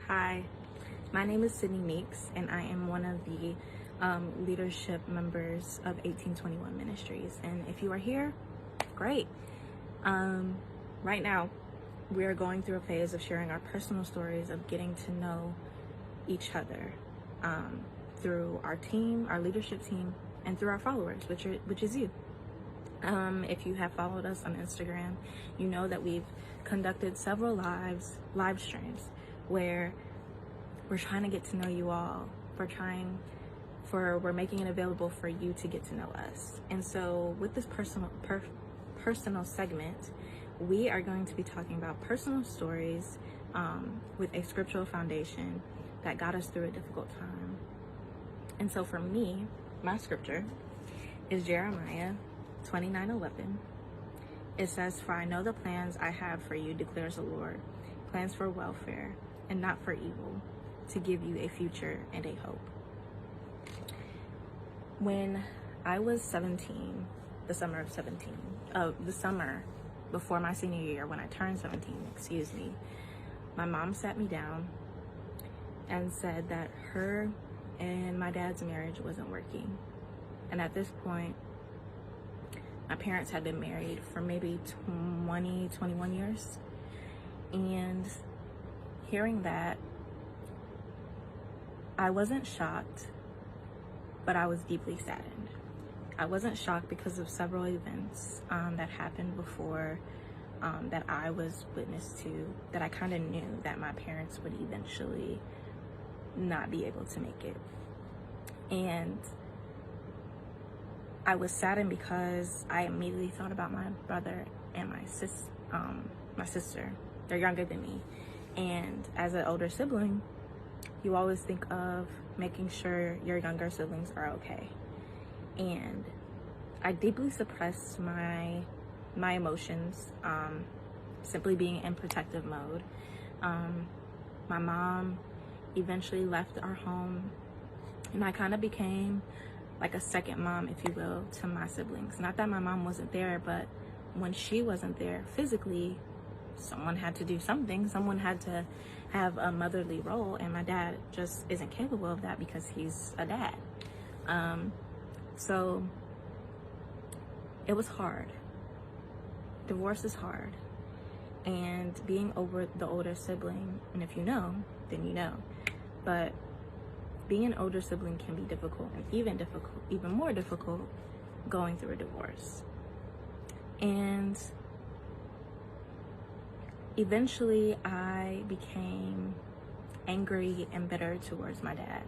Hi, my name is Sydney Meeks, and I am one of the leadership members of 1821 Ministries. And if you are here, great. Right now, we are going through a phase of sharing our personal stories of getting to know each other through our team, our leadership team, and through our followers, which is you. If you have followed us on Instagram, you know that we've conducted several live streams where we're trying to get to know you all. We're making it available for you to get to know us. And so with this personal segment, we are going to be talking about personal stories with a scriptural foundation that got us through a difficult time. And so for me, my scripture is Jeremiah 29:11. It says, "For I know the plans I have for you, declares the Lord, plans for welfare and not for evil, to give you a future and a hope." When I was 17, the summer before my senior year, when I turned 17, my mom sat me down and said that her and my dad's marriage wasn't working. And at this point, my parents had been married for maybe 21 years. And hearing that, I wasn't shocked, but I was deeply saddened. I wasn't shocked because of several events that happened before that I was witness to, that I kind of knew that my parents would eventually not be able to make it. And I was saddened because I immediately thought about my brother and my sister. They're younger than me. And as an older sibling, you always think of making sure your younger siblings are okay. And I deeply suppressed my emotions, simply being in protective mode. My mom eventually left our home, and I kind of became like a second mom, if you will, to my siblings. Not that my mom wasn't there, but when she wasn't there physically, someone had to do something. Someone had to have a motherly role, and my dad just isn't capable of that because he's a dad. So it was hard. Divorce is hard. And being over the older sibling, and if you know, then you know, but being an older sibling can be difficult, and even more difficult going through a divorce. And eventually I became angry and bitter towards my dad.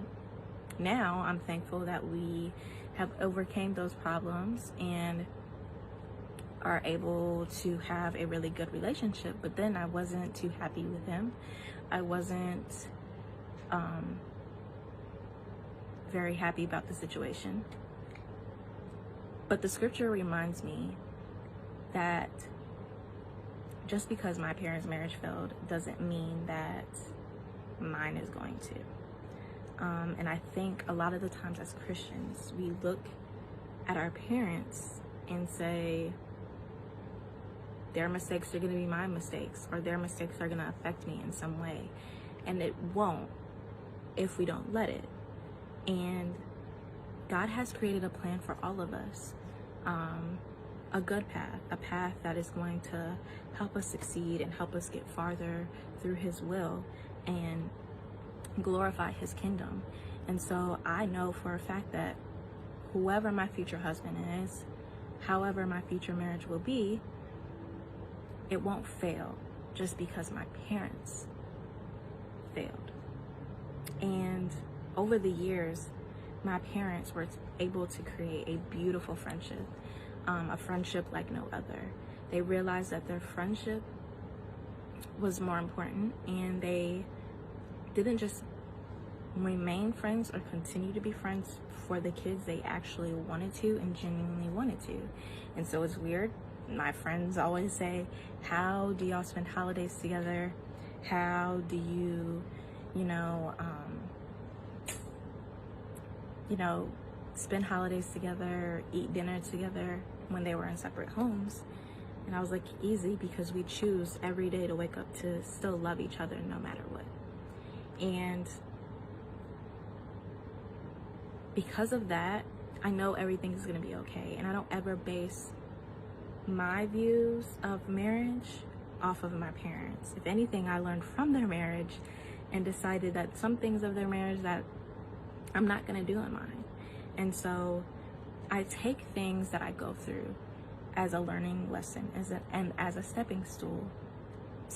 Now I'm thankful that we have overcame those problems and are able to have a really good relationship. But then I wasn't too happy with him. I wasn't very happy about the situation. But the scripture reminds me that just because my parents' marriage failed doesn't mean that mine is going to. And I think a lot of the times as Christians, we look at our parents and say, their mistakes are going to be my mistakes, or their mistakes are going to affect me in some way. And it won't if we don't let it. And God has created a plan for all of us, a good path, a path that is going to help us succeed and help us get farther through His will and glorify His kingdom. And so I know for a fact that whoever my future husband is, however my future marriage will be, it won't fail just because my parents failed. And over the years, my parents were able to create a beautiful friendship, a friendship like no other. They realized that their friendship was more important, and they didn't just remain friends or continue to be friends for the kids. They actually wanted to and genuinely wanted to. And so it's weird. My friends always say, how do y'all spend holidays together? How do you, spend holidays together, eat dinner together when they were in separate homes? And I was like, easy, because we choose every day to wake up to still love each other no matter what. And because of that, I know everything is going to be okay. And I don't ever base my views of marriage off of my parents. If anything, I learned from their marriage and decided that some things of their marriage that I'm not going to do in mine. And so I take things that I go through as a learning lesson, and as a stepping stool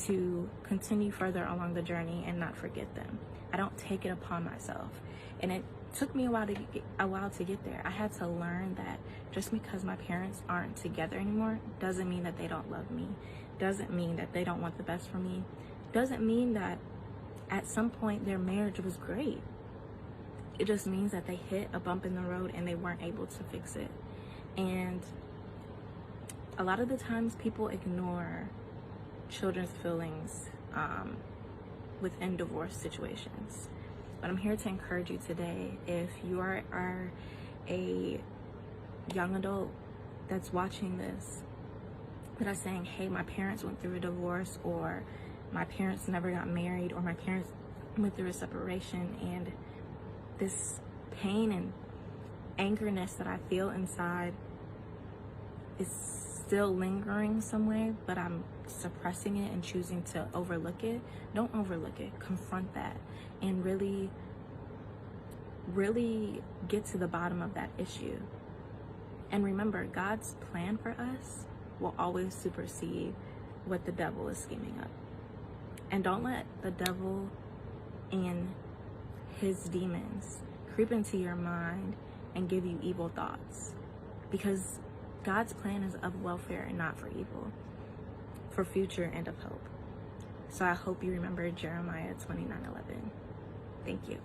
to continue further along the journey and not forget them. I don't take it upon myself. And it took me a while to get there. I had to learn that just because my parents aren't together anymore doesn't mean that they don't love me, doesn't mean that they don't want the best for me, doesn't mean that at some point their marriage was great. It just means that they hit a bump in the road and they weren't able to fix it. And a lot of the times people ignore children's feelings within divorce situations. But I'm here to encourage you today. If you are a young adult that's watching this, that are saying, hey, my parents went through a divorce, or my parents never got married, or my parents went through a separation, and this pain and angerness that I feel inside is still lingering some way, but I'm suppressing it and choosing to overlook it. Don't overlook it. Confront that and really get to the bottom of that issue. And remember, God's plan for us will always supersede what the devil is scheming up. And don't let the devil and his demons creep into your mind and give you evil thoughts, because God's plan is of welfare and not for evil, for future and of hope. So I hope you remember Jeremiah 29:11. Thank you.